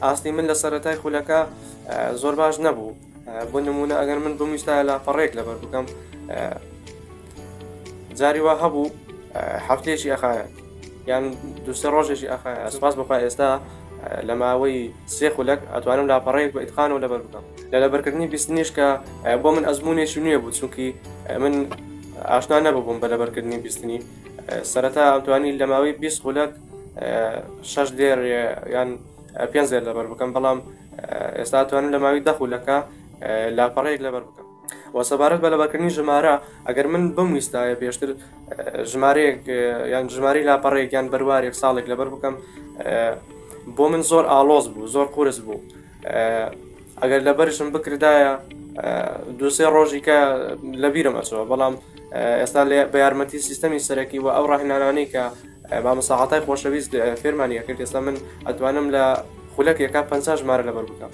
ئاستی من لە سەرەتای خولەکە زۆر باش نەبوو. بۆ نمونە ئەگەر من بمویستایە لاپەڕێک لەبەر بکەم، جاری وا هەبوو هەفتەیەکی ئەخایە یان دوسێ ڕۆژێکی ئەخایە. سوپاس بخوا ئێستا لە ماوەی 3 خولەک ئەتوانم لاپەڕەیەک بە ئیتقانەوە لەبەر بکەم. لە لەبەرکردنی بیستنیش کە بۆ من ئەزمونێکی نوێ بوو، چونکی من ئاشنا نەبووم بە لەبەرکردنی بیستنی. سەرەتا ئەمتوانی لە ماوەی 20 خولەک 6 دێر یان 5 دێر لەبەر بکەم، بەڵام ئێستا ئەتوانم لە ماوەی 10 خولەکە لاپەڕەیەک لەبەر بکەم. وەسەبارەت بە لەبەرکردنی ژمارە، ئەگەر من بمویستایە پێشتر ژمارەیەک یان ژماری لاپەڕێک یان بەروارێک ساڵێک لەبەر بکەم، بۆ من زۆر ئالۆز بوو، زۆر قورس بوو. ئەگەر لەبەرشم بکردایە 2-3 ڕۆژیکە لەبیرم ئەچەوە، بەڵام ئێستا بە یارمەتی سیستەمی سەرەکی و ئەو ڕاهێنانانەی کە مامۆستاحەتای خۆشەویست فێرمانیەکرد، ئێستا من ئەتوانم لە خولەکێکە 50 ژمارە لەبەر بکەم.